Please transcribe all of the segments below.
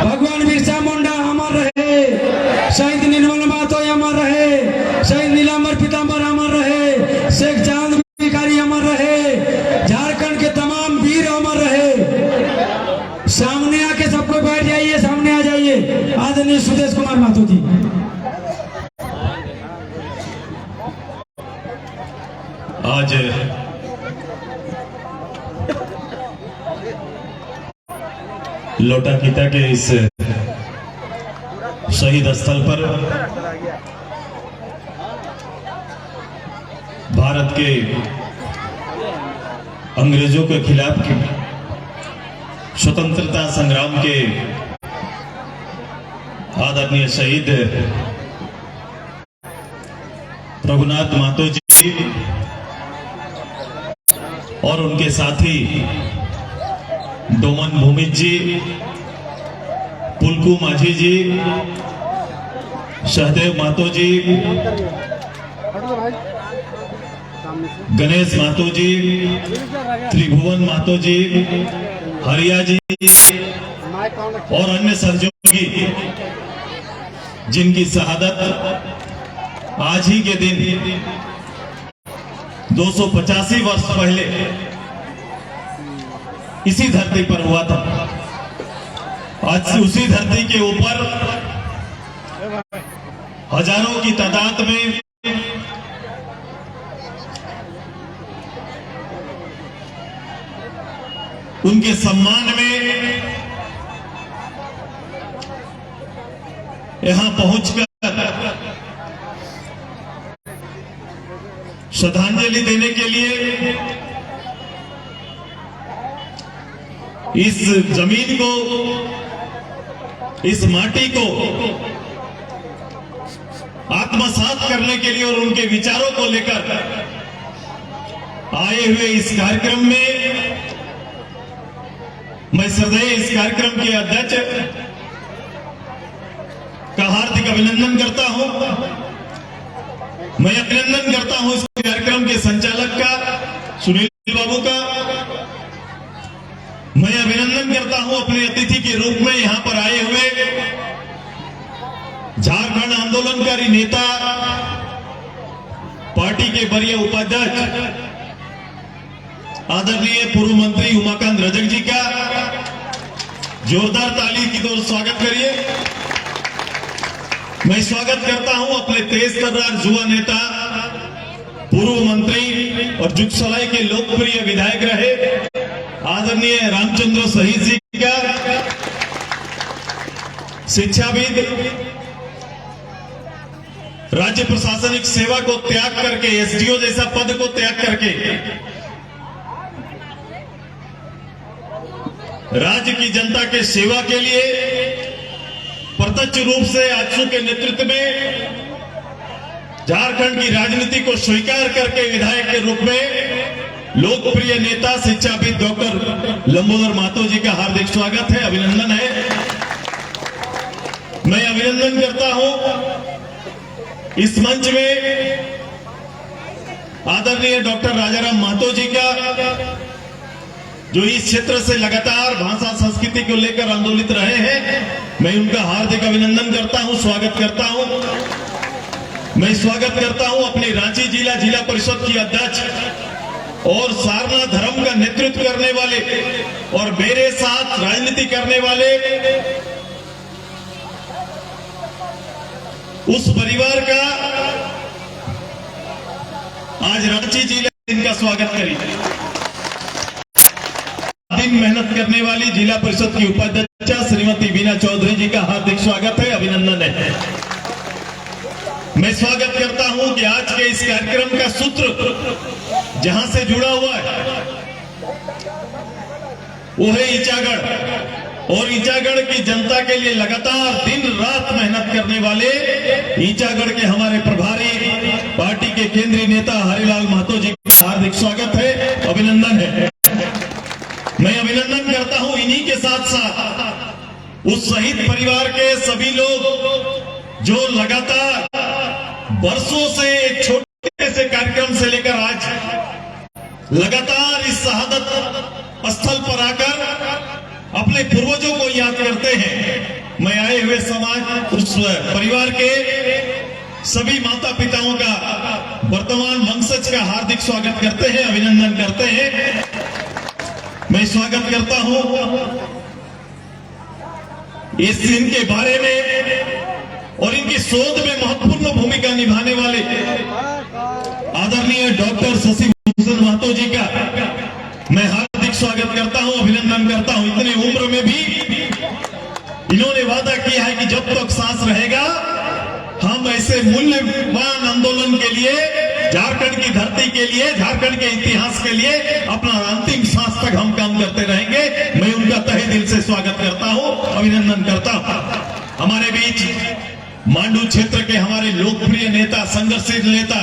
भगवान बिरसा मुंडा अमर रहे, शहीद निर्मल महतो अमर रहे, शहीद नीलांबर पीतांबर अमर रहे, शेख चांद भिखारी अमर रहे, झारखंड के तमाम वीर अमर रहे। सामने आके सबको बैठ जाइए, सामने आ जाइए। आदरणीय सुदेश कुमार महतो जी। आज लोटाकीता के इस शहीद स्थल पर भारत के अंग्रेजों के खिलाफ स्वतंत्रता संग्राम के आदरणीय शहीद रघुनाथ महतो जी और उनके साथी डोमन भूमिज जी, पुलकू माझी जी, सहदेव महतो जी, गणेश महतो जी, त्रिभुवन महतो जी, हरिया जी और अन्य सहयोगी जिनकी शहादत आज ही के दिन 285 वर्ष पहले इसी धरती पर हुआ था। आज उसी धरती के ऊपर हजारों की तादाद में उनके सम्मान में यहां पहुंचकर श्रद्धांजलि देने के लिए इस जमीन को, इस माटी को आत्मसात करने के लिए और उनके विचारों को लेकर आए हुए इस कार्यक्रम में मैं सदैव इस कार्यक्रम के अध्यक्ष का हार्दिक अभिनंदन करता हूं। मैं अभिनंदन करता हूं इस कार्यक्रम के संचालक का, सुनील बाबू का। मैं अभिनंदन करता हूं अपने अतिथि के रूप में यहां पर आए हुए झारखंड आंदोलनकारी नेता, पार्टी के वरीय उपाध्यक्ष आदरणीय पूर्व मंत्री उमाकांत रजक जी का। जोरदार ताली की दौर स्वागत करिए। मैं स्वागत करता हूं अपने तेज तर्रार युवा नेता, पूर्व मंत्री और जुगसलाई के लोकप्रिय विधायक रहे आदरणीय रामचंद्र शहीद जी का, शिक्षाविद, राज्य प्रशासनिक सेवा को त्याग करके, एसडीओ जैसा पद को त्याग करके राज्य की जनता के सेवा के लिए प्रत्यक्ष रूप से आजसू के नेतृत्व में झारखंड की राजनीति को स्वीकार करके विधायक के रूप में लोकप्रिय नेता, शिक्षाविद डॉक्टर लंबोदर महतो जी का हार्दिक स्वागत है, अभिनंदन है। मैं अभिनंदन करता हूं इस मंच में आदरणीय डॉक्टर राजाराम महतो जी का, जो इस क्षेत्र से लगातार भाषा संस्कृति को लेकर आंदोलित रहे हैं। मैं उनका हार्दिक अभिनंदन करता हूं, स्वागत करता हूं। मैं स्वागत करता हूं अपनी रांची जिला परिषद की अध्यक्ष और सारनाथ धर्म का नेतृत्व करने वाले और मेरे साथ राजनीति करने वाले उस परिवार का आज रांची जिला, इनका स्वागत करिए। दिन मेहनत करने वाली जिला परिषद की उपाध्यक्ष श्रीमती बीना चौधरी जी का हार्दिक स्वागत है, अभिनंदन है। मैं स्वागत करता हूं कि आज के इस कार्यक्रम का सूत्र जहां से जुड़ा हुआ है वो है ईचागढ़, और ईचागढ़ की जनता के लिए लगातार दिन रात मेहनत करने वाले ईचागढ़ के हमारे प्रभारी पार्टी के केंद्रीय नेता हरिलाल महतो जी का हार्दिक स्वागत है, अभिनंदन है। मैं अभिनंदन करता हूं इन्हीं के साथ साथ उस शहीद परिवार के सभी लोग जो लगातार वर्षों से एक छोटे से कार्यक्रम से लेकर आज लगातार इस शहादत स्थल पर आकर अपने पूर्वजों को याद करते हैं। मैं आए हुए समाज उस परिवार के सभी माता पिताओं का, वर्तमान वंशज का हार्दिक स्वागत करते हैं, अभिनंदन करते हैं। मैं स्वागत करता हूं इस दिन के बारे में और इनकी शोध में महत्वपूर्ण भूमिका निभाने वाले आदरणीय डॉक्टर शशि भूषण महतो जी का मैं हार्दिक स्वागत करता हूं, अभिनंदन करता हूं। इतनी उम्र में भी इन्होंने वादा किया है कि जब तक सांस रहेगा हम ऐसे मूल्यवान आंदोलन के लिए, झारखंड की धरती के लिए, झारखंड के इतिहास के लिए अपना अंतिम सांस तक हम काम करते रहेंगे। मैं उनका तहे दिल से स्वागत करता हूं, अभिनंदन करता हूं। हमारे बीच मांडू क्षेत्र के हमारे लोकप्रिय नेता, संघर्षशील नेता,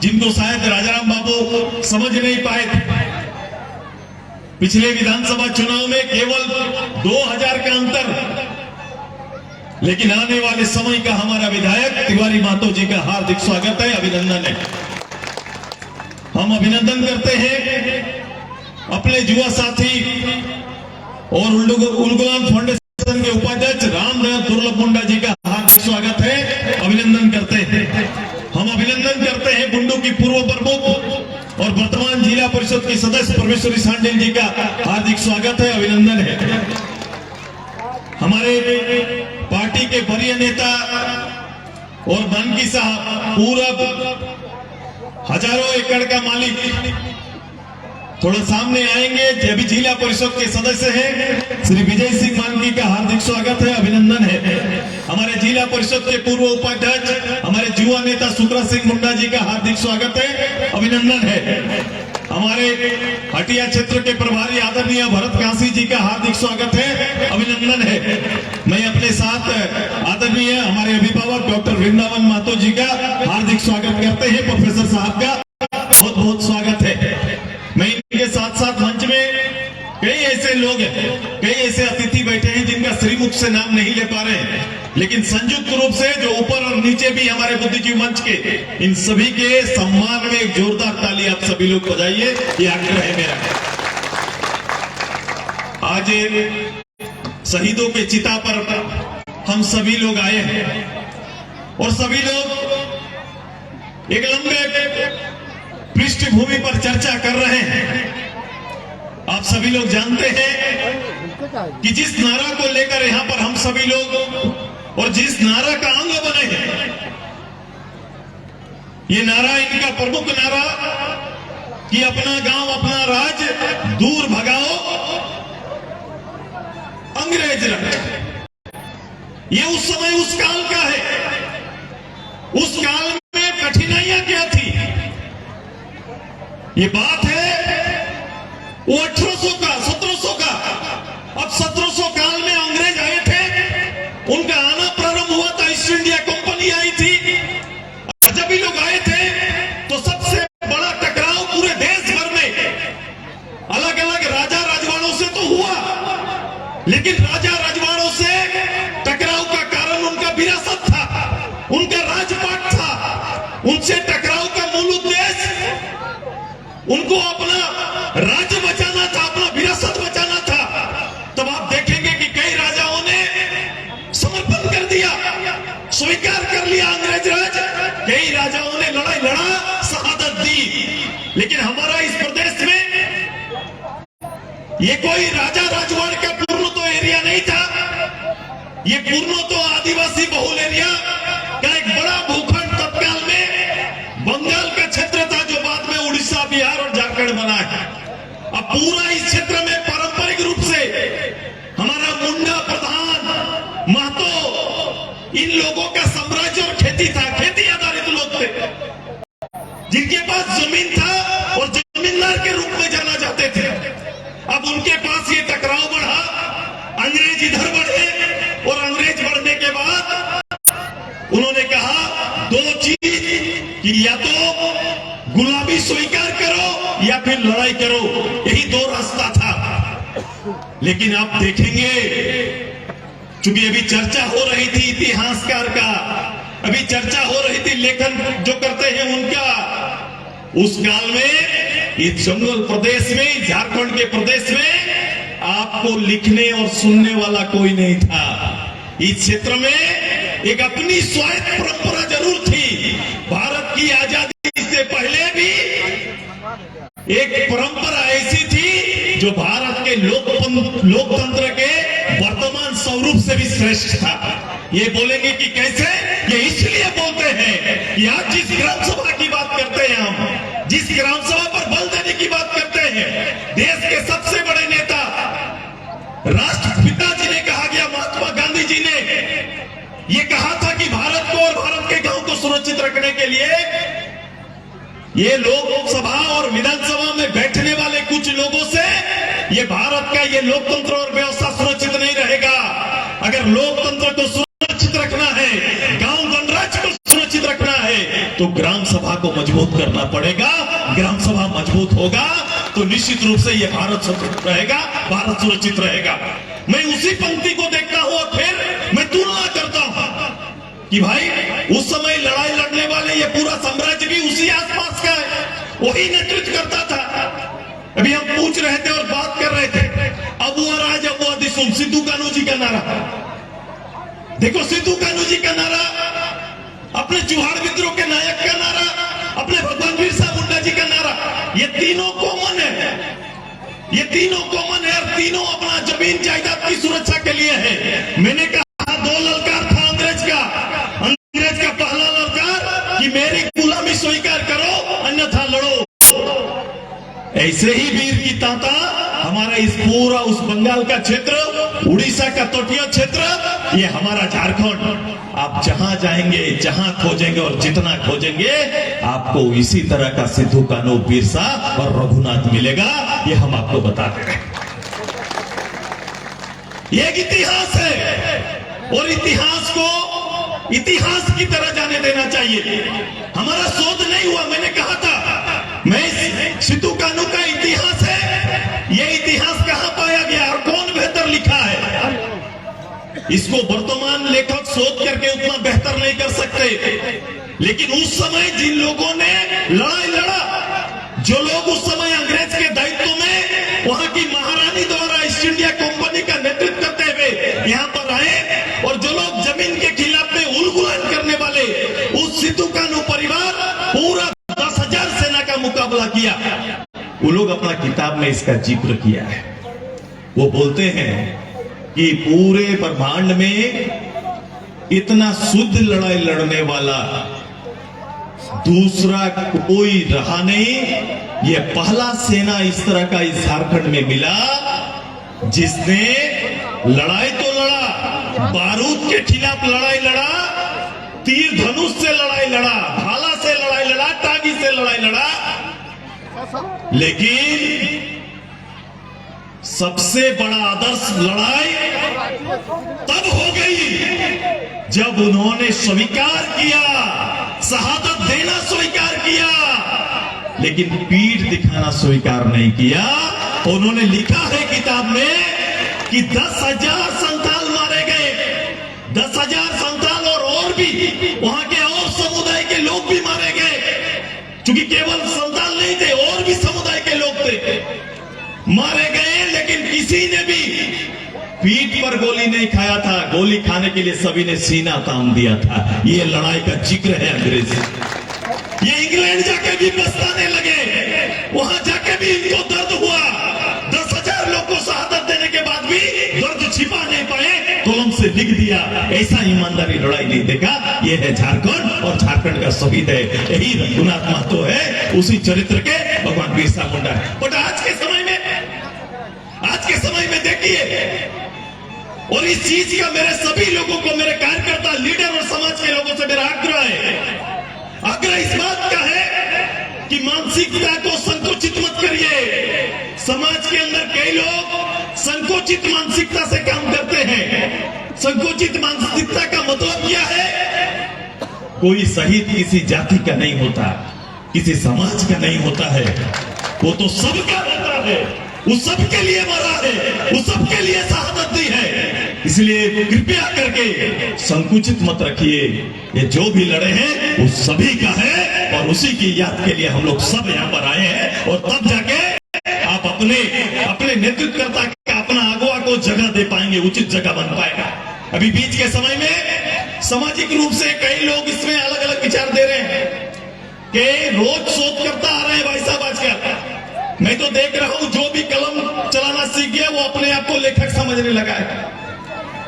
जिनको शायद राजाराम बाबू समझ नहीं पाए थे, पिछले विधानसभा चुनाव में केवल 2000 का अंतर, लेकिन आने वाले समय का हमारा विधायक तिवारी महतो जी का हार्दिक स्वागत है, अभिनंदन है। हम अभिनंदन करते हैं अपने युवा साथी और उलगुलान फाउंडेशन के उपाध्यक्ष रामदयाल दुर्लभ मुंडा जी का हार्दिक स्वागत है, अभिनंदन करते हैं। हम अभिनंदन करते हैं बुंडू की पूर्व प्रमुख और वर्तमान जिला परिषद की सदस्य परमेश्वरी सांडेल जी का हार्दिक स्वागत है, अभिनंदन है। हमारे पार्टी के वरीय नेता और बानकी साहब, पूरब हजारों एकड़ का मालिक, थोड़ा सामने आएंगे, अभी जिला परिषद के सदस्य हैं श्री विजय सिंह मानकी का हार्दिक स्वागत है, अभिनंदन है। हमारे जिला परिषद के पूर्व उपाध्यक्ष हमारे युवा नेता सुब्रा सिंह मुंडा जी का हार्दिक स्वागत है, अभिनंदन है। हमारे हटिया क्षेत्र के प्रभारी आदरणीय भरत काशी जी का हार्दिक स्वागत है, अभिनंदन है। मैं अपने साथ आदरणीय हमारे अभिभावक डॉक्टर वृंदावन महतो जी का हार्दिक स्वागत करते हैं, प्रोफेसर साहब का बहुत बहुत स्वागत है। मैं इनके साथ साथ मंच में कई ऐसे लोग हैं, कई ऐसे अतिथि बैठे हैं जिनका श्रीमुख से नाम नहीं ले पा रहे हैं, लेकिन संयुक्त रूप से जो ऊपर और नीचे भी हमारे बुद्धिजीवी मंच के, इन सभी के सम्मान में एक जोरदार ताली आप सभी लोग बजाइए, ये आग्रह है मेरा। आज शहीदों के चिता पर हम सभी लोग आए हैं और सभी लोग एक लंबे पृष्ठभूमि पर चर्चा कर रहे हैं। आप सभी लोग जानते हैं कि जिस नारा को लेकर यहां पर हम सभी लोग और जिस नारा का अंग बने हैं, ये नारा इनका प्रमुख नारा कि अपना गांव अपना राज दूर भगाओ अंग्रेज राज, ये उस समय उस काल का है। उस काल में कठिनाइयां क्या थी, ये बात है वो 1800 का, 1700 का। अब 1700 काल में अंग्रेज आए थे, उनका आना प्रारंभ हुआ था, ईस्ट इंडिया कंपनी आई थी। जब ये लोग आए थे तो सबसे बड़ा टकराव पूरे देश भर में अलग अलग राजा राजवाड़ों से तो हुआ, लेकिन राजा राजवाड़ों से टकराव का कारण उनका विरासत था, उनका राजपाट था। उनसे टकराव का मूल उद्देश्य उनको अपना राज्य बचाना था, अपना विरासत बचाना था। तब आप देखेंगे कि कई राजाओं ने समर्पण कर दिया, स्वीकार कर लिया अंग्रेज राज। कई राजाओं ने लड़ाई लड़ा, शहादत दी। लेकिन हमारा इस प्रदेश में ये कोई राजा राजवाड़ का पूर्ण तो एरिया नहीं था, ये पूर्ण तो आदिवासी बहुल एरिया का एक बड़ा भूखंड तत्काल में बंगाल का क्षेत्र था, जो बाद में उड़ीसा, बिहार और झारखंड बना है। अब पूरा इस क्षेत्र में पारंपरिक रूप से हमारा मुंडा, प्रधान, महतो, इन लोगों का साम्राज्य और खेती था, खेती आधारित लोग थे, जिनके पास जमीन था और जमींदार के रूप में जाना जाते थे। अब उनके पास ये टकराव बढ़ा, अंग्रेज इधर बढ़े और अंग्रेज बढ़ने के बाद उन्होंने कहा दो चीज कि या तो गुलामी स्वीकार करो या फिर लड़ाई करो, यही दो रास्ता था। लेकिन आप देखेंगे, चूंकि अभी चर्चा हो रही थी इतिहासकार का, अभी चर्चा हो रही थी लेखन जो करते हैं उनका, उस काल में इस जंगल प्रदेश में, झारखंड के प्रदेश में आपको लिखने और सुनने वाला कोई नहीं था। इस क्षेत्र में एक अपनी स्वायत्त परंपरा जरूर थी। भारत की आजादी से पहले भी एक परंपरा ऐसी थी जो भारत के लोकतंत्र के वर्तमान स्वरूप से भी श्रेष्ठ था। ये बोलेंगे कि कैसे? ये इसलिए बोलते हैं कि आज जिस ग्राम सभा की बात करते हैं, हम जिस ग्राम सभा पर बल देने की बात करते हैं, देश के सबसे बड़े नेता राष्ट्रपिता जी ने कहा गया, महात्मा गांधी जी ने ये कहा था कि भारत को और भारत के गांव को सुरक्षित रखने के लिए ये लोकसभा और विधानसभा में बैठने वाले कुछ लोगों से ये भारत का ये लोकतंत्र और व्यवस्था सुरक्षित नहीं रहेगा। अगर लोकतंत्र को सुरक्षित रखना है, गांव गणराज्य को सुरक्षित रखना है, तो ग्राम सभा को मजबूत करना पड़ेगा। ग्राम सभा मजबूत होगा तो निश्चित रूप से ये भारत सुरक्षित रहेगा, भारत सुरक्षित रहेगा। मैं उसी पंक्ति को देखता हूं और फिर मैं तुलना करता हूं कि भाई उस समय लड़ाई लड़ने वाले ये पूरा साम्राज्य भी उसी आसपास का है, वही नेतृत्व करता था। अभी हम पूछ रहे थे और बात कर रहे थे, अबू राज अबू दिसुम, सिद्धू कान्हू जी का नारा। देखो सिद्धू कान्हू जी का नारा, अपने चुहाड़ विद्रोह के नायक का नारा, अपने भगवान बिरसा मुंडा जी का नारा, ये तीनों कॉमन है। ये तीनों कॉमन है और तीनों अपना जमीन जायदाद की सुरक्षा के लिए है। मैंने कहा दो ललकार था अंग्रेज का पहला ललकार कि मेरी गुलामी स्वीकार करो, अन्यथा लड़ो। ऐसे ही वीर की तांता हमारा इस पूरा उस बंगाल का क्षेत्र, उड़ीसा का तटीय क्षेत्र, ये हमारा झारखंड, आप जहां जाएंगे, जहां खोजेंगे और जितना खोजेंगे, आपको इसी तरह का सिद्धू कान्हू, बिरसा और रघुनाथ मिलेगा। ये हम आपको बताते हैं। ये एक इतिहास है और इतिहास को इतिहास की तरह जाने देना चाहिए। हमारा शोध नहीं हुआ, मैंने कहा था, मैं सिद्धू कान्हू का इतिहास है, ये इतिहास कहां पाया गया और कौन बेहतर लिखा है, इसको वर्तमान लेखक शोध करके उतना बेहतर नहीं कर सकते। लेकिन उस समय जिन लोगों ने लड़ाई लड़ा, जो लोग उस समय अंग्रेज के दायित्व में वहां की महारानी द्वारा ईस्ट इंडिया कंपनी का नेतृत्व करते हुए यहां पर आए, और जो लोग जमीन के खिलाफ में उलगुलान करने वाले, उस सिद्धू कान्हू परिवार पूरा 10,000 सेना का मुकाबला किया। वो लोग अपना किताब में इसका जिक्र किया है। वो बोलते हैं कि पूरे ब्रह्मांड में इतना शुद्ध लड़ाई लड़ने वाला दूसरा कोई रहा नहीं। ये पहला सेना इस तरह का इस झारखंड में मिला जिसने लड़ाई तो लड़ा, बारूद के खिलाफ लड़ाई लड़ा, तीर धनुष से लड़ाई लड़ा, भाला से लड़ाई लड़ा, टागी से लड़ाई लड़ा, लेकिन सबसे बड़ा आदर्श लड़ाई तब हो गई जब उन्होंने स्वीकार किया, शहादत देना स्वीकार किया, लेकिन पीठ दिखाना स्वीकार नहीं किया। उन्होंने लिखा है किताब में कि 10,000 संताल मारे गए, 10,000 संताल और भी वहां के और समुदाय के लोग भी मारे गए, क्योंकि केवल संताल नहीं थे, और भी समुदाय के लोग थे, मारे गए। लेकिन किसी ने भी पीठ पर गोली नहीं खाया था, गोली खाने के लिए सभी ने सीना तान दिया था। ये लड़ाई का जिक्र है अंग्रेज। ये इंग्लैंड जाके भी पछताने लगे, वहां जाके भी इनको दर्द हुआ। 10,000 लोग को शहादत देने के बाद भी दर्द छिपा नहीं पाए, कलम से लिख दिया। ऐसा ईमानदारी लड़ाई नहीं देगा। ये है झारखंड और झारखंड का शहीद है, यही रघुनाथ महतो है, उसी चरित्र के भगवान बिरसा मुंडा है। बट आज के समय में देखिए, और इस चीज का मेरे सभी लोगों को, मेरे कार्यकर्ता, लीडर और समाज के लोगों से मेरा आग्रह है। आग्रह इस बात का है कि मानसिकता को संकुचित मत करिए। समाज के अंदर कई लोग संकुचित मानसिकता से काम करते हैं। संकुचित मानसिकता का मतलब क्या है? कोई शहीद किसी जाति का नहीं होता, किसी समाज का नहीं होता है, वो तो सबका होता है, वो सबके लिए मरा है, वो सबके लिए शहादत दी है। इसलिए कृपया करके संकुचित मत रखिए। ये जो भी लड़े हैं वो सभी का है और उसी की याद के लिए हम लोग सब यहाँ पर आए हैं। और तब जाके आप अपने नेतृत्वकर्ता का, अपना को जगह दे पाएंगे, उचित जगह बन पाएगा। अभी बीच के समय में सामाजिक रूप से कई लोग इसमें अलग अलग विचार दे रहे हैं कि रोज शोध करता आ रहे हैं भाई साहब आजकल। मैं तो देख रहा हूं जो भी कलम चलाना सीख गया वो अपने आप को लेखक समझने लगा है।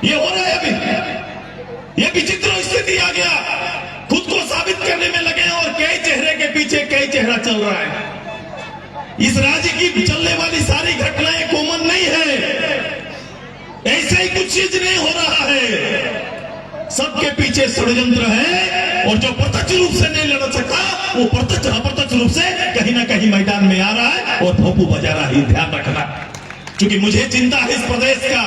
ये हो रहा है अभी, ये विचित्र स्थिति आ गया, खुद को साबित करने में लगे हैं और कई चेहरे के पीछे कई चेहरा चल रहा है। इस राज्य की चलने वाली सारी घटनाएं कॉमन नहीं है, ऐसा ही कुछ चीज नहीं हो रहा है, सबके पीछे षड्यंत्र है। और जो प्रत्यक्ष रूप से नहीं लड़ सकता वो प्रत्यक्ष अप्रत्यक्ष रूप से कहीं ना कहीं मैदान में आ रहा है और भोंपू बजा रहा है। ध्यान रखना, क्योंकि मुझे चिंता है इस प्रदेश का,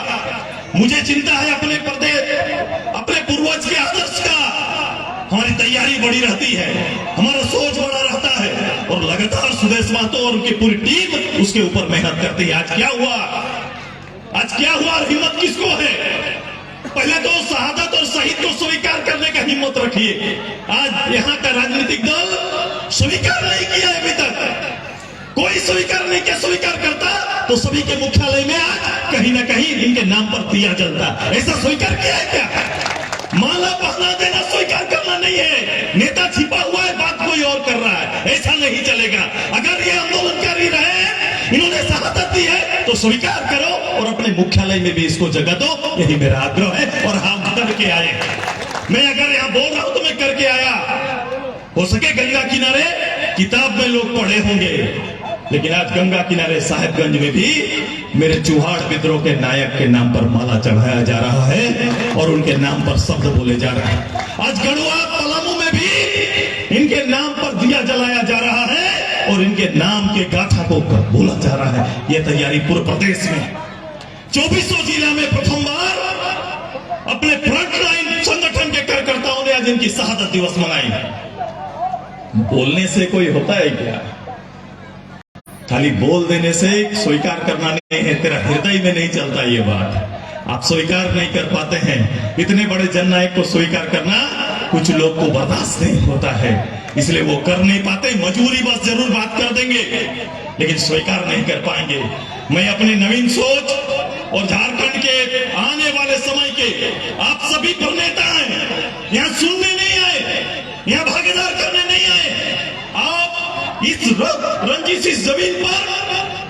मुझे चिंता है अपने प्रदेश, अपने पूर्वज के आदर्श का। हमारी तैयारी बड़ी रहती है, हमारा सोच बड़ा रहता है और लगातार सुदेश महतो और उनकी पूरी टीम उसके ऊपर मेहनत करती है। आज क्या हुआ, आज क्या हुआ और हिम्मत किसको है? पहले तो शहादत और शहीद को स्वीकार करने का हिम्मत रखिए। आज यहाँ का राजनीतिक दल स्वीकार नहीं किया अभी तक, कोई स्वीकार नहीं किया। स्वीकार करता तो सभी के मुख्यालय में आज कहीं ना कहीं इनके नाम पर दिया जलता। ऐसा स्वीकार किया है क्या? माला पहना देना स्वीकार करना नहीं है, नेता छिपा हुआ है, बात कोई और कर रहा है, ऐसा नहीं चलेगा। अगर ये आंदोलनकारी रहे, इन्होंने शहादत दी है तो स्वीकार करो और अपने मुख्यालय में भी इसको जगह दो, यही मेरा आग्रह है। और हम करके आए, मैं अगर यहाँ बोल रहा हूं तो मैं करके आया। हो सके गंगा किनारे किताब में लोग पढ़े होंगे, लेकिन आज गंगा किनारे साहेबगंज में भी मेरे चुहाड़ विद्रोह के नायक के नाम पर माला चढ़ाया जा रहा है और उनके नाम पर शब्द बोले जा रहे हैं। आज गढ़वा पलामू में भी इनके नाम पर दिया जलाया जा रहा है और इनके नाम के गाथा को बोला जा रहा है। यह तैयारी पूरे प्रदेश में 2400 जिला में प्रथम बार अपने फ्रंट लाइन संगठन के कार्यकर्ताओं ने आज इनकी शहादत दिवस मनाई। बोलने से कोई होता है क्या? खाली बोल देने से स्वीकार करना नहीं है, तेरा हृदय में नहीं चलता ये बात, आप स्वीकार नहीं कर पाते हैं। इतने बड़े जननायक को स्वीकार करना कुछ लोग को बर्दाश्त नहीं होता है, इसलिए वो कर नहीं पाते। मजबूरी बस जरूर बात कर देंगे लेकिन स्वीकार नहीं कर पाएंगे। मैं अपनी नवीन सोच और झारखंड के आने वाले समय के आप सभी प्रणेता हैं, यहाँ सुनने नहीं आए, यहाँ भागीदार करने नहीं आए। आप इस रंजिश इस जमीन पर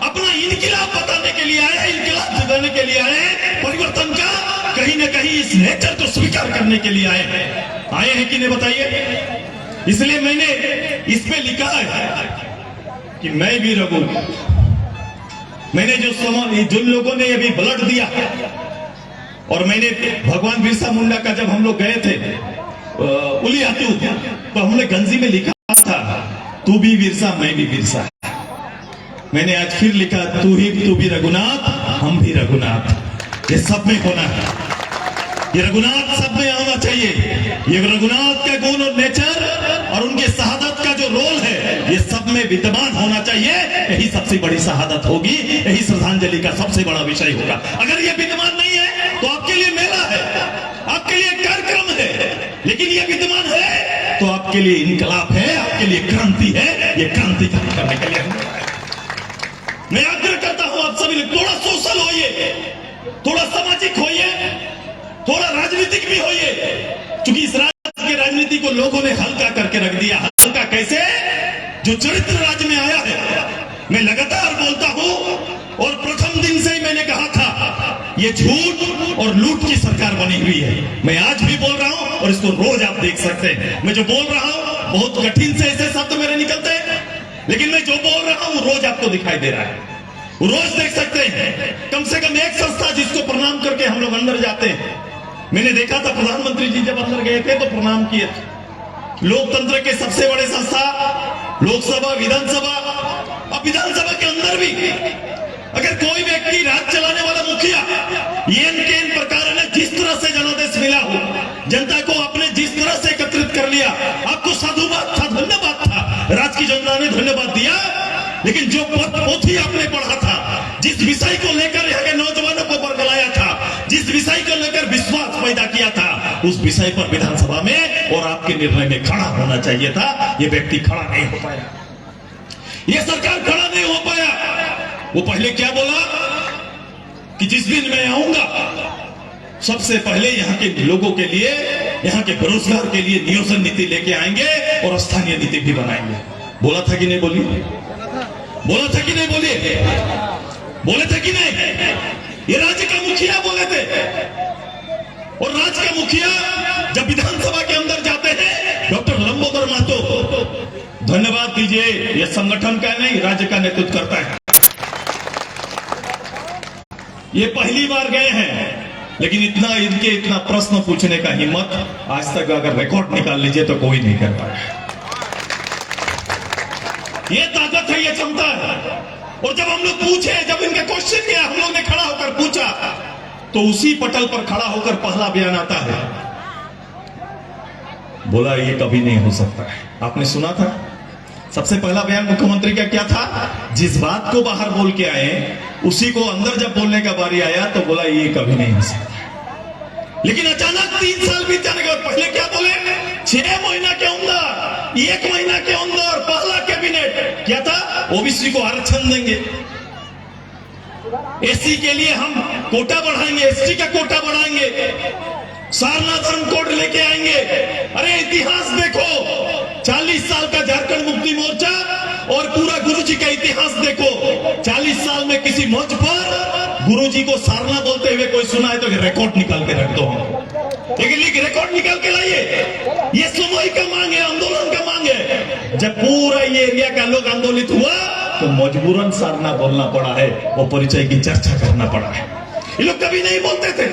अपना इनकिलाब बताने के लिए आए, इनकिलाब जगाने के लिए आए, परिवर्तन का कहीं ना कहीं इस नेचर को स्वीकार करने के लिए आए हैं कि नहीं बताइए। इसलिए मैंने इस पे लिखा है कि मैं भी रघु, मैंने जो जिन लोगों ने अभी ब्लड दिया, और मैंने भगवान बिरसा मुंडा का जब हम लोग गए थे उलियातू, तो हमने गंजी में लिखा था तू भी बिरसा मैं भी बिरसा। मैंने आज फिर लिखा तू भी रघुनाथ हम भी रघुनाथ। ये सब में होना है, ये रघुनाथ सब में आना चाहिए। ये रघुनाथ का गुण और नेचर और उनके शहादत का जो रोल है ये सब में विद्यमान होना चाहिए। यही सबसे बड़ी शहादत होगी, यही श्रद्धांजलि का सबसे बड़ा विषय होगा। अगर ये विद्यमान नहीं है तो आपके लिए मेला है, आपके लिए कार्यक्रम है, लेकिन ये विद्यमान है तो आपके लिए इनकलाब है, आपके लिए क्रांति है। ये क्रांति करने के लिए मैं आग्रह करता हूं आप सभी थोड़ा सोशल होइए, थोड़ा सामाजिक होइए, थोड़ा राजनीतिक भी होइए, क्योंकि इस राज्य की राजनीति को लोगों ने हल्का करके रख दिया। हल्का कैसे? जो चरित्र राज्य में आया है। मैं लगातार बोलता हूं और प्रथम दिन से ही मैंने कहा था ये झूठ और लूट की सरकार बनी हुई है। मैं आज भी बोल रहा हूं और इसको रोज आप देख सकते हैं। मैं जो बोल रहा हूं बहुत कठिन से ऐसे शब्द मेरे निकलते हैं, लेकिन मैं जो बोल रहा हूं रोज आपको दिखाई दे रहा है, रोज देख सकते हैं। कम से कम एक संस्था जिसको प्रणाम करके हम लोग अंदर जाते हैं। मैंने देखा था प्रधानमंत्री जी जब अंदर गए थे तो प्रणाम किए थे। लोकतंत्र के सबसे बड़े संस्था लोकसभा, विधानसभा, अब विधानसभा के अंदर भी अगर कोई व्यक्ति राज चलाने वाला मुखिया के इन प्रकार ने जिस तरह से जनादेश मिला हो, जनता को आपने जिस तरह से एकत्रित कर लिया, आपको साधुवाद था, धन्यवाद था, राज की जनता ने धन्यवाद दिया। लेकिन जो पोथी आपने पढ़ा था, जिस विषय को लेकर यहाँ के नौजवानों को बरगलाया था, जिस विषय को लेकर विश्वास पैदा किया था, उस विषय पर विधानसभा में और आपके निर्णय में खड़ा होना चाहिए था। ये व्यक्ति खड़ा नहीं हो पाया, ये सरकार खड़ा नहीं हो पाया। वो पहले क्या बोला कि जिस दिन मैं आऊंगा सबसे पहले यहाँ के लोगों के लिए, यहाँ के बेरोजगार के लिए नियोजन नीति लेके आएंगे और स्थानीय नीति भी बनाएंगे। बोला था कि नहीं बोली? बोला था कि नहीं बोली? बोले थे कि नहीं? ये राज्य का मुखिया बोले थे। और राज्य का मुखिया जब विधानसभा के अंदर जाते हैं, डॉक्टर लंबोदर महतो, धन्यवाद दीजिए, यह संगठन का नहीं राज्य का नेतृत्व करता है। ये पहली बार गए हैं, लेकिन इतना प्रश्न पूछने का हिम्मत आज तक अगर रिकॉर्ड निकाल लीजिए तो कोई नहीं कर पाया। ये ताकत है, ये क्षमता है। और जब हम लोग पूछे, जब इनका क्वेश्चन किया, हम लोग ने खड़ा होकर पूछा, तो उसी पटल पर खड़ा होकर पहला बयान आता है, बोला ये कभी नहीं हो सकता है। आपने सुना था सबसे पहला बयान मुख्यमंत्री का क्या था? जिस बात को बाहर बोल के आए उसी को अंदर जब बोलने का बारी आया तो बोला ये कभी नहीं हो सकता। लेकिन अचानक 3 साल बीत जाने के बाद पहले क्या बोले? 6 महीना के अंदर, 1 महीना के अंदर पहला कैबिनेट क्या था? ओबीसी को आरक्षण देंगे, एससी के लिए हम कोटा बढ़ाएंगे, एसटी का कोटा बढ़ाएंगे, सारना धर्म कोड लेके आएंगे। अरे इतिहास देखो, 40 साल का झारखंड मुक्ति मोर्चा और पूरा गुरुजी का इतिहास देखो। 40 साल में किसी मंच पर गुरुजी को सारना बोलते हुए कोई सुना है तो रिकॉर्ड निकाल के रख दो, एक रिकॉर्ड निकाल के लाइए। ये सुनवाई का मांग है, आंदोलन का मांग है। जब पूरा ये एरिया का लोग आंदोलित हुआ तो मजबूरन सारना बोलना पड़ा है, वो परिचय की चर्चा करना पड़ा है। ये लोग कभी नहीं बोलते थे,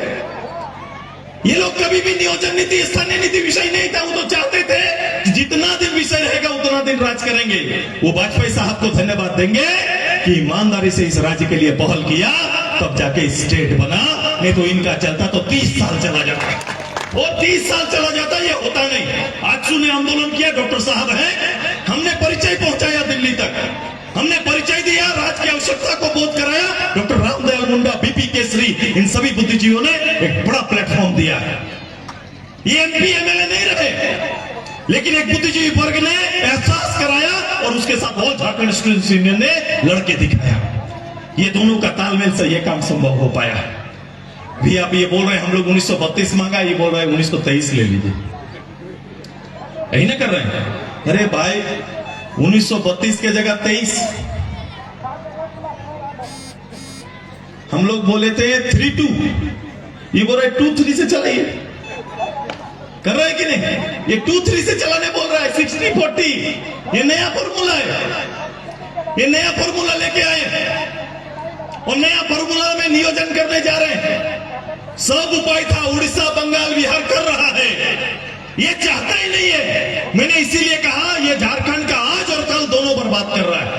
ये लोग कभी भी नियोजन नीति, स्थानीय नीति विषय नहीं था। वो तो चाहते थे कि जितना दिन विषय रहेगा उतना दिन राज करेंगे। वो वाजपेयी साहब को धन्यवाद देंगे कि ईमानदारी से इस राज्य के लिए पहल किया, तब जाके स्टेट बना। नहीं तो इनका चलता तो 30 साल चला जाता, और 30 साल चला जाता, ये होता नहीं। आज सुने आंदोलन किया, डॉक्टर साहब है, हमने परिचय पहुंचाया दिल्ली तक, हमने परिचय दिया, राज्य की आवश्यकता को बोध कराया। डॉक्टर रामदयाल मुंडा, बीपी केसरी, इन सभी बुद्धिजीवियों ने एक बड़ा प्लेटफॉर्म दिया है। ये एमपी एमएलए नहीं रहे, लेकिन एक बुद्धिजीवी वर्ग ने एहसास कराया और उसके साथ ऑल झारखंड स्टूडेंट्स यूनियन ने लड़के दिखाया। ये दोनों का तालमेल से यह काम संभव हो पाया। भी आप ये बोल रहे हैं हम लोग 1932 मांगा, ये बोल रहे हैं 1923 ले लीजिए, यही ना कर रहे हैं? अरे भाई 1932 के जगह 23, हम लोग बोले थे 3-2, ये बोल रहे 2-3 से चलाइए। कर रहे हैं कि नहीं? ये 2-3 से चलाने बोल रहा है, 60-40, ये नया फॉर्मूला है, ये नया फॉर्मूला लेके आए और नया फॉर्मूला में नियोजन करने जा रहे हैं। सब उपाय था, उड़ीसा, बंगाल, बिहार कर रहा है, ये चाहता ही नहीं है। मैंने इसीलिए कहा ये झारखंड का आज और कल दोनों बर्बाद कर रहा है।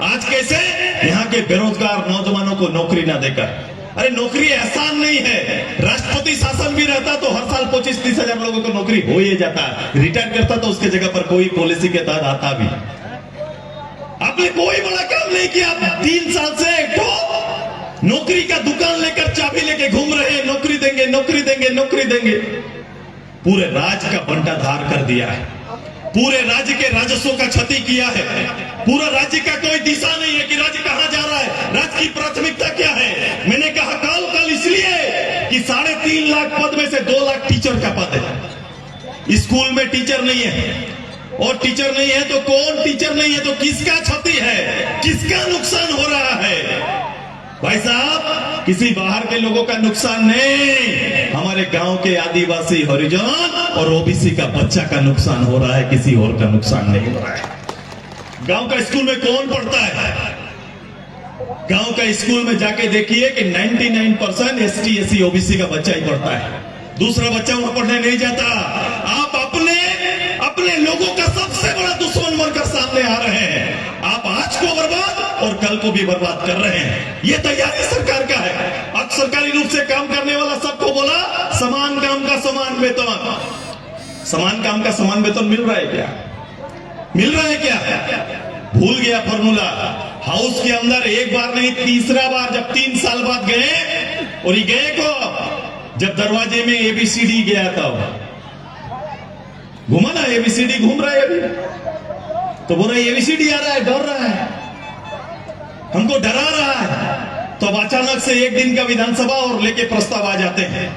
आज कैसे? यहाँ के बेरोजगार नौजवानों को नौकरी ना देकर। अरे नौकरी एहसान नहीं है, राष्ट्रपति शासन भी रहता तो हर साल 25-30 हजार लोगों को नौकरी हो ही जाता। रिटायर करता तो उसके जगह पर कोई पॉलिसी के तहत आता भी। आपने कोई बड़ा काम नहीं किया। 3 साल से एक तो नौकरी का दुकान लेकर चाबी लेके घूम रहे हैं, नौकरी देंगे, नौकरी देंगे, नौकरी देंगे। पूरे राज्य का बंटाधार कर दिया है, पूरे राज्य के राजस्व का क्षति किया है। पूरा राज्य का कोई दिशा नहीं है कि राज्य कहां जा रहा है, राज्य की प्राथमिकता क्या है। मैंने कहा कल इसलिए कि 3.5 लाख पद में से 2 लाख टीचर का पद है। स्कूल में टीचर नहीं है, और टीचर नहीं है तो कौन टीचर नहीं है तो किसका क्षति है, किसका नुकसान हो रहा है? भाई साहब किसी बाहर के लोगों का नुकसान नहीं, हमारे गांव के आदिवासी, हरिजन और ओबीसी का बच्चा का नुकसान हो रहा है, किसी और का नुकसान नहीं हो रहा है। गांव का स्कूल में कौन पढ़ता है? गांव का स्कूल में जाके देखिए कि 99% एसटी एससी ओबीसी का बच्चा ही पढ़ता है, दूसरा बच्चा वहां पढ़ने नहीं जाता। आप अपने लोगों का सबसे बड़ा दुश्मन बनकर सामने आ रहे हैं। आप आज को बर्बाद और कल को भी बर्बाद कर रहे हैं। ये तैयारी सरकार का है। अब सरकारी रूप से काम करने वाला सबको बोला समान काम का समान वेतन। समान काम का समान वेतन मिल रहा है क्या? मिल रहा है क्या? भूल गया फॉर्मूला। हाउस के अंदर एक बार नहीं, तीसरा बार जब 3 साल बाद गए, और ये गए को जब दरवाजे में एबीसीडी गया था, घुमा ना, एबीसीडी घूम रहा है अभी, तो बोला एबीसीडी आ रहा है, डर रहा है, हमको डरा रहा है। तो अब अचानक से एक दिन का विधानसभा और लेके प्रस्ताव आ जाते हैं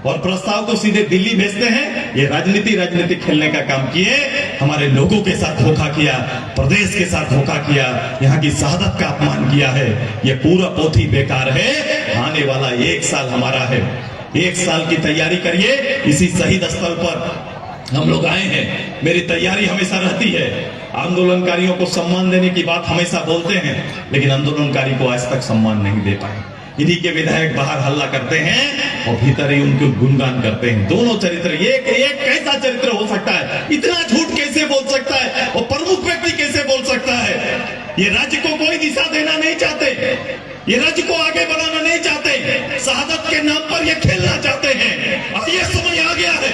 और प्रस्ताव को सीधे दिल्ली भेजते हैं। ये राजनीति खेलने का काम किए, हमारे लोगों के साथ धोखा किया, प्रदेश के साथ धोखा किया, यहाँ की शहादत का अपमान किया है। ये पूरा पोथी बेकार है। आने वाला 1 साल हमारा है, 1 साल की तैयारी करिए। इसी शहीद स्थल पर हम लोग आए हैं, मेरी तैयारी हमेशा रहती है। आंदोलनकारियों को सम्मान देने की बात हमेशा बोलते हैं, लेकिन आंदोलनकारी को आज तक सम्मान नहीं दे पाए। इन्हीं के विधायक बाहर हल्ला करते हैं और भीतर ही उनको गुणगान करते हैं। दोनों चरित्र, एक कैसा चरित्र हो सकता है? इतना झूठ कैसे बोल सकता है? और प्रमुख व्यक्ति कैसे बोल सकता है? ये राज्य को कोई दिशा देना नहीं चाहते, ये राज्य को आगे बढ़ाना नहीं चाहते, शहादत के नाम पर ये खेलना चाहते हैं। अब ये समय आ गया है,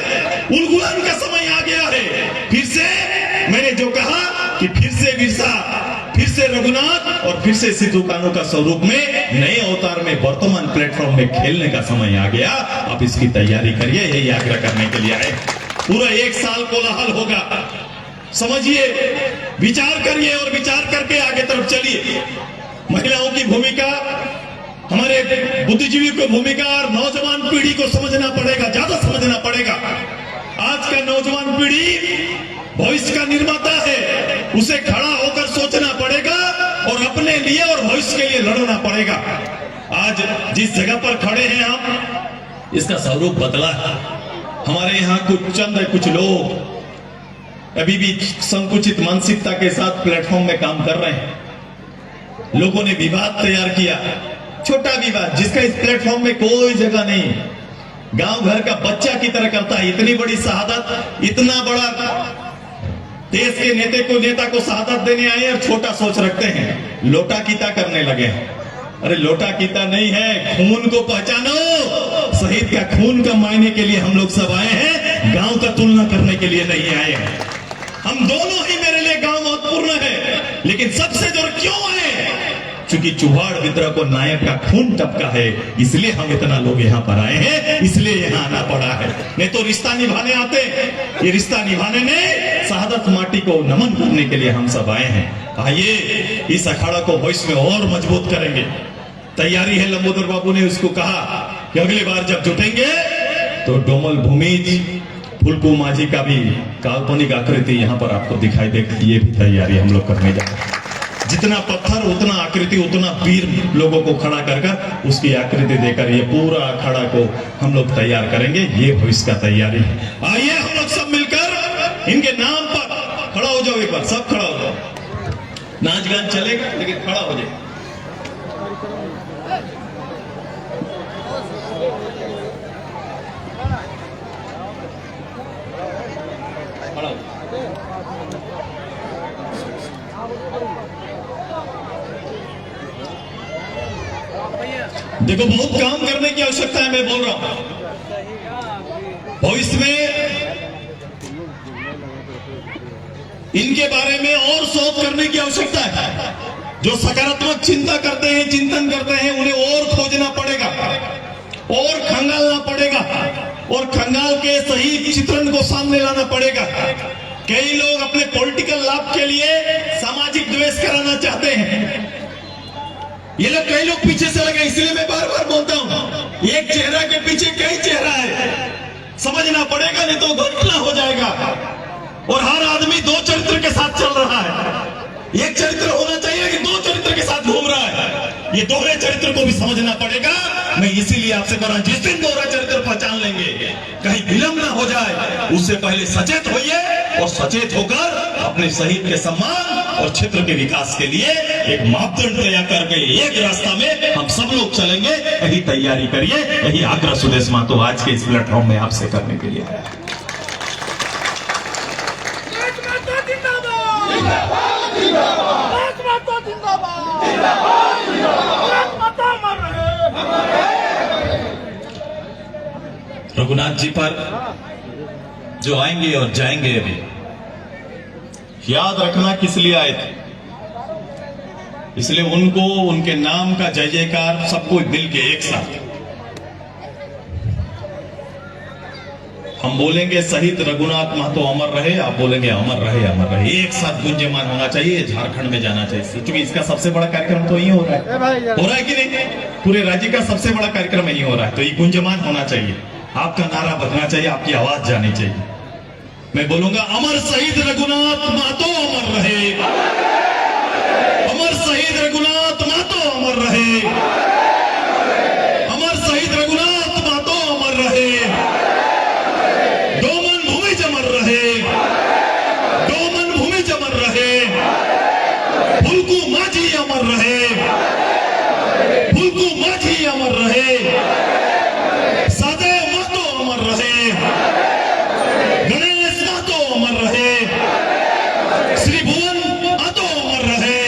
उलगुलान का समय आ गया है। फिर से मैंने जो कहा कि फिर से बिरसा, फिर से रघुनाथ और फिर से सिद्धू कान्हू का स्वरूप में नए अवतार में वर्तमान प्लेटफॉर्म में खेलने का समय आ गया। आप इसकी तैयारी करिए, यही आग्रह करने के लिए आए। पूरा 1 साल कोलाहल होगा, समझिए, विचार करिए और विचार करके आगे तरफ चलिए। महिलाओं की भूमिका, हमारे बुद्धिजीवी की भूमिका और नौजवान पीढ़ी को समझना पड़ेगा, ज्यादा समझना पड़ेगा। आज का नौजवान पीढ़ी भविष्य का निर्माता है, उसे खड़ा होकर सोचना पड़ेगा और अपने लिए और भविष्य के लिए लड़ना पड़ेगा। आज जिस जगह पर खड़े हैं हम, इसका स्वरूप बदला है। हमारे यहाँ कुछ लोग अभी भी संकुचित मानसिकता के साथ प्लेटफॉर्म में काम कर रहे हैं। लोगों ने विवाद तैयार किया, छोटा विवाद जिसका इस प्लेटफॉर्म में कोई जगह नहीं, गांव घर का बच्चा की तरह करता है। इतनी बड़ी शहादत, इतना बड़ा देश के नेता को शहादत देने आए और छोटा सोच रखते हैं, लोटा कीता करने लगे हैं। अरे लोटा कीता नहीं है, खून को पहचानो। शहीद का खून का मायने के लिए हम लोग सब आए हैं, गांव का तुलना करने के लिए नहीं आए हैं। हम दोनों ही, मेरे लिए गांव महत्वपूर्ण है, लेकिन सबसे जोर क्यों आए? क्योंकि चुहाड़ विद्रोह को नायक का खून टपका है, इसलिए हम इतना लोग यहाँ पर आए हैं, इसलिए यहाँ आना पड़ा है। नहीं तो रिश्ता निभाने आते, ये रिश्ता निभाने ने शहादत माटी को नमन करने के लिए हम सब आए हैं। आइए इस अखाड़ा को भविष्य में और मजबूत करेंगे। तैयारी है, लंबोदर बाबू ने उसको कहा कि अगली बार जब जुटेंगे तो डोमल भूमिज, फुलकू माझी का भी काल्पनिक आकृति यहाँ पर आपको दिखाई देगा। ये भी तैयारी हम लोग करने जा रहे हैं। जितना पत्थर उतना आकृति, उतना वीर लोगों को खड़ा कर उसकी आकृति देकर ये पूरा अखाड़ा को हम लोग तैयार करेंगे। ये भविष्य का तैयारी है। आइए हम लोग सब मिलकर इनके नाम पर खड़ा हो जाओ। एक बार सब खड़ा हो जाओ। नाच गान चलेगा, लेकिन खड़ा हो जाए। देखो, बहुत काम करने की आवश्यकता है। मैं बोल रहा हूं, भविष्य में इनके बारे में और शोध करने की आवश्यकता है। जो सकारात्मक चिंता करते हैं, चिंतन करते हैं, उन्हें और खोजना पड़ेगा और खंगालना पड़ेगा और खंगाल के सही चित्रण को सामने लाना पड़ेगा। कई लोग अपने पॉलिटिकल लाभ के लिए सामाजिक द्वेष कराना चाहते हैं। ये लोग, कई लोग पीछे से लगे, इसलिए मैं बार बार बोलता हूं, एक चेहरा के पीछे कई चेहरा है, समझना पड़ेगा, नहीं तो घटना हो जाएगा। और हर आदमी 2 चरित्र के साथ चल रहा है। एक चरित्र होना चाहिए कि 2 चरित्र के साथ घूम रहा है। ये दोहरे चरित्र को भी समझना पड़ेगा। मैं इसीलिए आपसे कह रहा हूं, जिस दिन दोहरा चरित्र पहचान लेंगे, कहीं विलंब ना हो जाए, उससे पहले सचेत होइए और सचेत होकर अपने शहीद के सम्मान और क्षेत्र के विकास के लिए एक मापदंड तैयार करके एक रास्ता में हम सब लोग चलेंगे। यही तैयारी करिए। यही आग्रह सुदेश महतो आज के इस प्लेटफॉर्म में आपसे करने के लिए आया है। रघुनाथ जी पर जो आएंगे और जाएंगे, अभी याद रखना किस लिए आए थे। इसलिए उनको, उनके नाम का जय जयकार सबको मिल के एक साथ हम बोलेंगे, शहीद रघुनाथ महतो अमर रहे। आप बोलेंगे अमर रहे, अमर रहे। एक साथ गुंजयमान होना चाहिए, झारखंड में जाना चाहिए, क्योंकि इसका सबसे बड़ा कार्यक्रम तो ये हो रहा है कि नहीं? पूरे राज्य का सबसे बड़ा कार्यक्रम यही हो रहा है, तो ये गुंजमान होना चाहिए, आपका नारा बजना चाहिए, आपकी आवाज जानी चाहिए। मैं बोलूंगा, अमर शहीद रघुनाथ महतो अमर रहे, अमर शहीद रघुनाथ महतो अमर रहे, अमर शहीद रघुनाथ महतो अमर रहे, डोमन भूमि जमर रहे, डोमन भूमि जमर रहे, फुल्कू माझी अमर रहे, फुल्कू माझी अमर रहे, सदैव महतो अमर रहे, गणेश महतो अमर रहे, श्री भुवन महतो अमर रहे।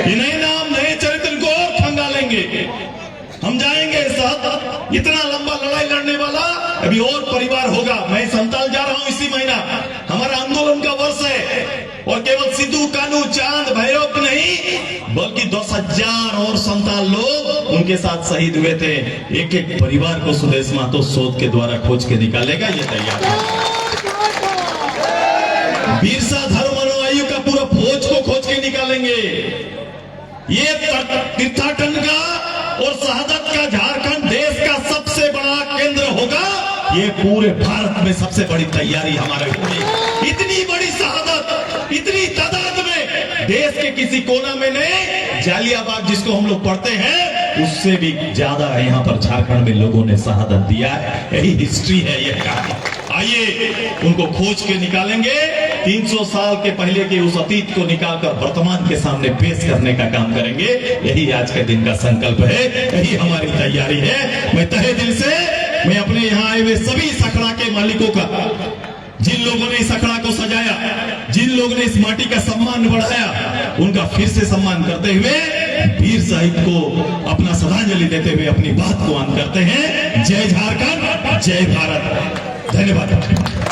ये नए नाम नए चरित्र को और खंगालेंगे, हम जाएंगे साथ। इतना लंबा लड़ाई लड़ने वाला अभी और परिवार होगा। मैं संताल जा रहा हूं इसी महीना, हमारा आंदोलन का वर्ष है, और केवल सिद्धू कानू चांद भैरव नहीं बल्कि 10,000 और संताल लोग उनके साथ शहीद हुए थे। एक एक परिवार को सुदेश महतो शोध के द्वारा खोज के निकालेगा, ये तैयार है। बिरसा धर्म अनुयायी का पूरा फौज को खोज के निकालेंगे। ये तीर्थाटन का और शहादत का झारखंड देश का सबसे बड़ा केंद्र होगा। ये पूरे भारत में सबसे बड़ी तैयारी हमारे होगी। इतनी बड़ी शहादत इतनी तादाद में देश के किसी कोना में नहीं। जालियाबाग जिसको हम लोग पढ़ते हैं उससे भी ज्यादा यहाँ पर झारखंड में लोगों ने शहादत दिया है। यही हिस्ट्री है, ये कहानी। आइए उनको खोज के निकालेंगे। 300 साल के पहले के उस अतीत को निकालकर वर्तमान के सामने पेश करने का काम करेंगे। यही आज के दिन का संकल्प है, यही हमारी तैयारी है। मैं तहे दिल से मैं अपने यहाँ आए हुए सभी इस अखड़ा के मालिकों का, जिन लोगों ने इस अखड़ा को सजाया, जिन लोगों ने इस माटी का सम्मान बढ़ाया, उनका फिर से सम्मान करते हुए वीर साहिब को अपना श्रद्धांजलि देते हुए अपनी बात को अंत करते हैं। जय झारखंड, जय भारत। धन्यवाद।